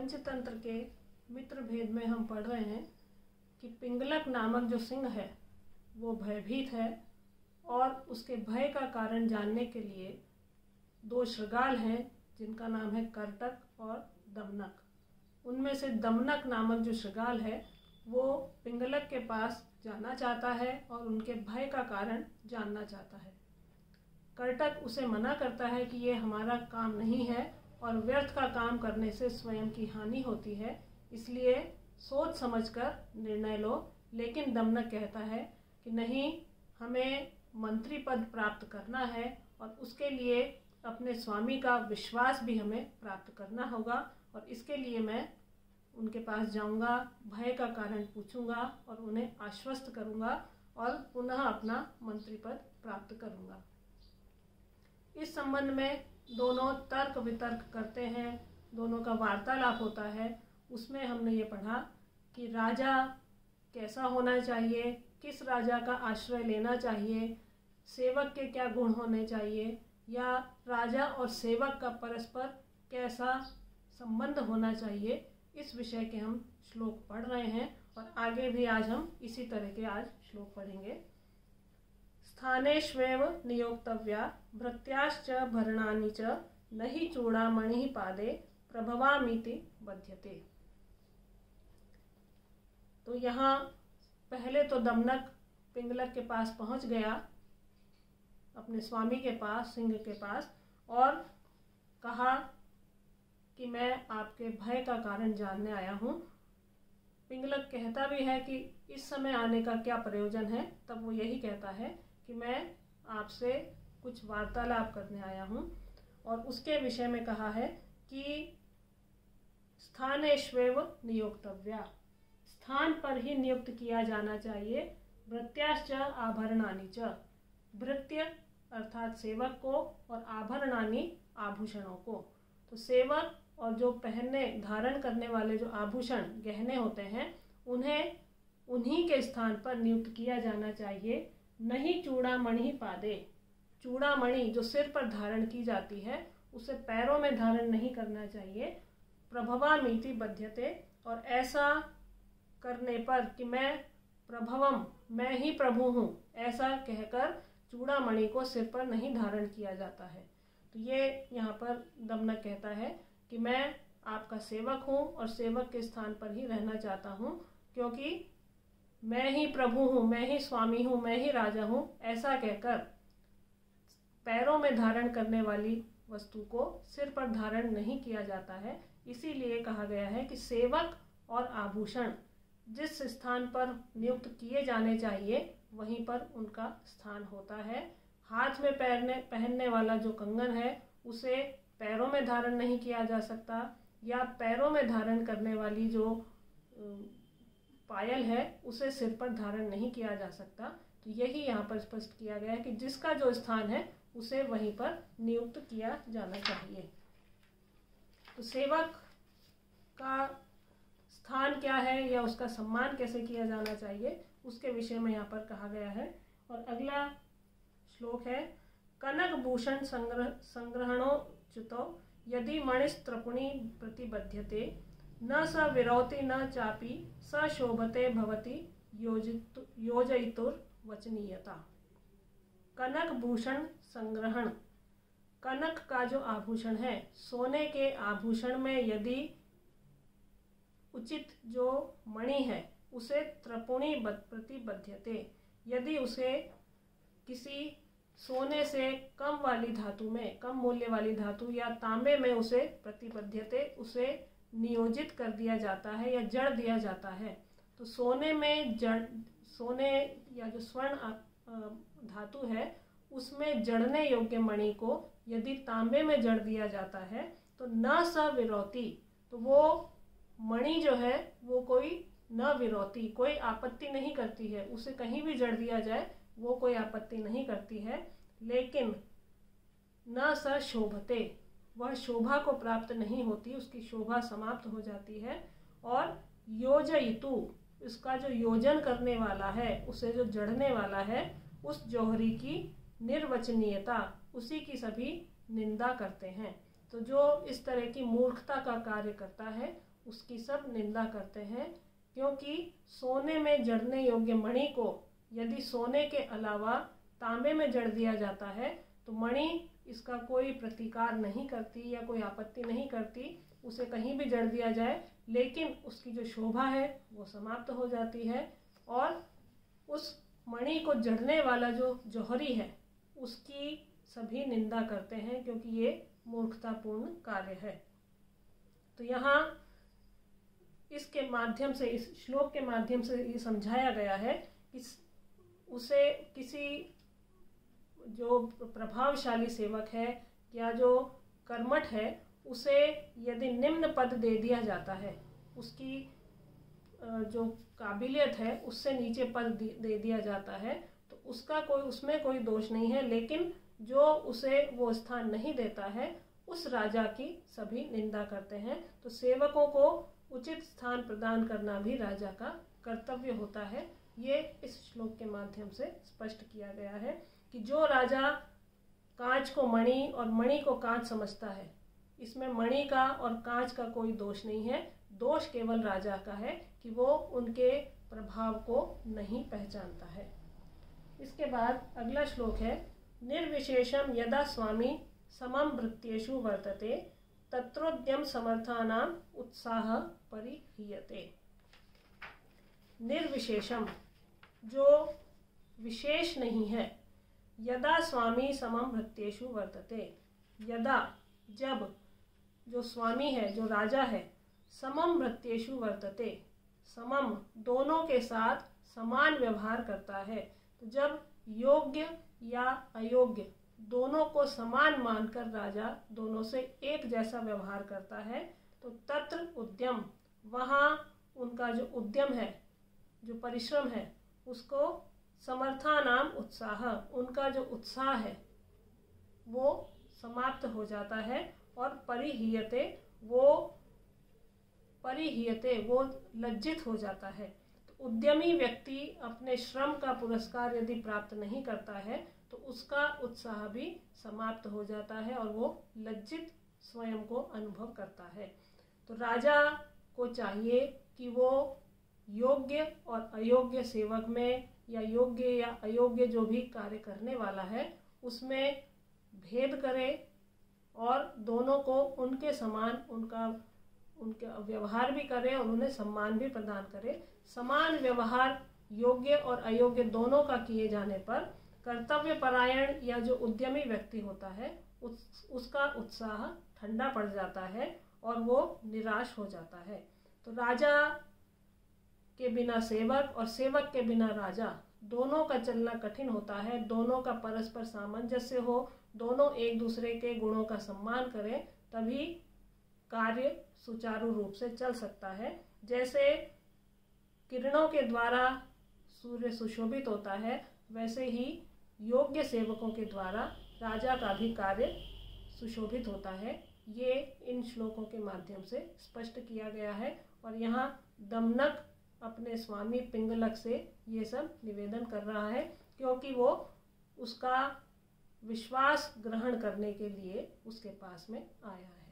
पंचतंत्र के मित्र भेद में हम पढ़ रहे हैं कि पिंगलक नामक जो सिंह है वो भयभीत है और उसके भय का कारण जानने के लिए दो शृगाल हैं जिनका नाम है कर्टक और दमनक। उनमें से दमनक नामक जो शृगाल है वो पिंगलक के पास जाना चाहता है और उनके भय का कारण जानना चाहता है। कर्टक उसे मना करता है कि ये हमारा काम नहीं है और व्यर्थ का काम करने से स्वयं की हानि होती है, इसलिए सोच समझकर निर्णय लो। लेकिन दमनक कहता है कि नहीं, हमें मंत्री पद प्राप्त करना है और उसके लिए अपने स्वामी का विश्वास भी हमें प्राप्त करना होगा और इसके लिए मैं उनके पास जाऊंगा, भय का कारण पूछूंगा और उन्हें आश्वस्त करूंगा और पुनः अपना मंत्री पद प्राप्त करूंगा। इस संबंध में दोनों तर्क वितर्क करते हैं, दोनों का वार्तालाप होता है। उसमें हमने ये पढ़ा कि राजा कैसा होना चाहिए, किस राजा का आश्रय लेना चाहिए, सेवक के क्या गुण होने चाहिए, या राजा और सेवक का परस्पर कैसा संबंध होना चाहिए, इस विषय के हम श्लोक पढ़ रहे हैं और आगे भी आज हम इसी तरह के आज श्लोक पढ़ेंगे। स्थानेष्वेव नियोक्तव्या भृत्याश्च भरणानि च नहि चूड़ामणिः पादे प्रभवामीति बध्यते। तो यहाँ पहले तो दमनक पिंगलक के पास पहुंच गया, अपने स्वामी के पास, सिंह के पास, और कहा कि मैं आपके भय का कारण जानने आया हूँ। पिंगलक कहता भी है कि इस समय आने का क्या प्रयोजन है, तब वो यही कहता है कि मैं आपसे कुछ वार्तालाप करने आया हूँ और उसके विषय में कहा है कि स्थानेष्वेव नियोक्तव्या, स्थान पर ही नियुक्त किया जाना चाहिए। भृत्याश्च आभरणानि च, भृत्य अर्थात सेवक को और आभरणानि आभूषणों को। तो सेवक और जो पहनने धारण करने वाले जो आभूषण गहने होते हैं उन्हें उन्हीं के स्थान पर नियुक्त किया जाना चाहिए। नहीं चूड़ामणि पादे, चूड़ामणि जो सिर पर धारण की जाती है उसे पैरों में धारण नहीं करना चाहिए। प्रभवामीति बध्यते, और ऐसा करने पर कि मैं प्रभवम, मैं ही प्रभु हूँ, ऐसा कहकर चूड़ामणि को सिर पर नहीं धारण किया जाता है। तो ये यहाँ पर दमनक कहता है कि मैं आपका सेवक हूँ और सेवक के स्थान पर ही रहना चाहता हूँ, क्योंकि मैं ही प्रभु हूँ, मैं ही स्वामी हूँ, मैं ही राजा हूँ, ऐसा कहकर पैरों में धारण करने वाली वस्तु को सिर पर धारण नहीं किया जाता है। इसीलिए कहा गया है कि सेवक और आभूषण जिस स्थान पर नियुक्त किए जाने चाहिए वहीं पर उनका स्थान होता है। हाथ में पहनने वाला जो कंगन है उसे पैरों में धारण नहीं किया जा सकता, या पैरों में धारण करने वाली जो पायल है उसे सिर पर धारण नहीं किया जा सकता। तो यही यहाँ पर स्पष्ट किया गया है कि जिसका जो स्थान है उसे वहीं पर नियुक्त किया जाना चाहिए। तो सेवक का स्थान क्या है या उसका सम्मान कैसे किया जाना चाहिए उसके विषय में यहाँ पर कहा गया है। और अगला श्लोक है, कनक भूषण संग्रहणोच्युतो यदि मणिस्त्रपुणी प्रतिबध्यते न स विरौति न चापि स शोभते भवति योजयितुर्वचनीयता। कनक भूषण संग्रहण, कनक का जो आभूषण है, सोने के आभूषण में यदि उचित जो मणि है उसे त्रपुणी प्रतिबध्यते, यदि उसे किसी सोने से कम वाली धातु में, कम मूल्य वाली धातु या तांबे में उसे प्रतिबध्यते, उसे नियोजित कर दिया जाता है या जड़ दिया जाता है। तो सोने में सोने या जो स्वर्ण धातु है उसमें जड़ने योग्य मणि को यदि तांबे में जड़ दिया जाता है तो न स विरौति, तो वो मणि जो है वो कोई न विरौति, कोई आपत्ति नहीं करती है, उसे कहीं भी जड़ दिया जाए वो कोई आपत्ति नहीं करती है। लेकिन न स शोभते, वह शोभा को प्राप्त नहीं होती, उसकी शोभा समाप्त हो जाती है। और योजयितु, इसका जो योजन करने वाला है, उसे जो जड़ने वाला है, उस जौहरी की निर्वचनीयता, उसी की सभी निंदा करते हैं। तो जो इस तरह की मूर्खता का कार्य करता है उसकी सब निंदा करते हैं, क्योंकि सोने में जड़ने योग्य मणि को यदि सोने के अलावा तांबे में जड़ दिया जाता है तो मणि इसका कोई प्रतिकार नहीं करती या कोई आपत्ति नहीं करती, उसे कहीं भी जड़ दिया जाए, लेकिन उसकी जो शोभा है वो समाप्त हो जाती है और उस मणि को जड़ने वाला जो जौहरी है उसकी सभी निंदा करते हैं, क्योंकि ये मूर्खतापूर्ण कार्य है। तो यहाँ इसके माध्यम से, इस श्लोक के माध्यम से ये समझाया गया है कि उसे किसी जो प्रभावशाली सेवक है या जो कर्मठ है उसे यदि निम्न पद दे दिया जाता है, उसकी जो काबिलियत है उससे नीचे पद दे दिया जाता है, तो उसमें कोई दोष नहीं है, लेकिन जो उसे वो स्थान नहीं देता है उस राजा की सभी निंदा करते हैं। तो सेवकों को उचित स्थान प्रदान करना भी राजा का कर्तव्य होता है। ये इस श्लोक के माध्यम से स्पष्ट किया गया है कि जो राजा कांच को मणि और मणि को कांच समझता है, इसमें मणि का और कांच का कोई दोष नहीं है, दोष केवल राजा का है कि वो उनके प्रभाव को नहीं पहचानता है। इसके बाद अगला श्लोक है, निर्विशेषम यदा स्वामी समम भृत्येषु वर्तते तत्रोद्यम समर्थानाम उत्साह परिहीयते। निर्विशेषम, जो विशेष नहीं है, यदा स्वामी समम भृत्येषु वर्तते, यदा जब जो स्वामी है, जो राजा है, समम भृत्येषु वर्तते, समम दोनों के साथ समान व्यवहार करता है। तो जब योग्य या अयोग्य दोनों को समान मानकर राजा दोनों से एक जैसा व्यवहार करता है, तो तत्र उद्यम, वहाँ उनका जो उद्यम है, जो परिश्रम है, उसको समर्थानाम उत्साह, उनका जो उत्साह है वो समाप्त हो जाता है और परिहीयते, वो लज्जित हो जाता है। तो उद्यमी व्यक्ति अपने श्रम का पुरस्कार यदि प्राप्त नहीं करता है तो उसका उत्साह भी समाप्त हो जाता है और वो लज्जित स्वयं को अनुभव करता है। तो राजा को चाहिए कि वो योग्य और अयोग्य सेवक में, या योग्य या अयोग्य जो भी कार्य करने वाला है उसमें भेद करे और दोनों को उनके समान उनका व्यवहार भी करे और उन्हें सम्मान भी प्रदान करे। समान व्यवहार योग्य और अयोग्य दोनों का किए जाने पर कर्तव्य परायण या जो उद्यमी व्यक्ति होता है उसका उत्साह ठंडा पड़ जाता है और वो निराश हो जाता है। तो राजा के बिना सेवक और सेवक के बिना राजा, दोनों का चलना कठिन होता है। दोनों का परस्पर सामंजस्य हो, दोनों एक दूसरे के गुणों का सम्मान करें, तभी कार्य सुचारू रूप से चल सकता है। जैसे किरणों के द्वारा सूर्य सुशोभित होता है, वैसे ही योग्य सेवकों के द्वारा राजा का भी कार्य सुशोभित होता है। ये इन श्लोकों के माध्यम से स्पष्ट किया गया है और यहाँ दमनक अपने स्वामी पिंगलक से ये सब निवेदन कर रहा है, क्योंकि वो उसका विश्वास ग्रहण करने के लिए उसके पास में आया है।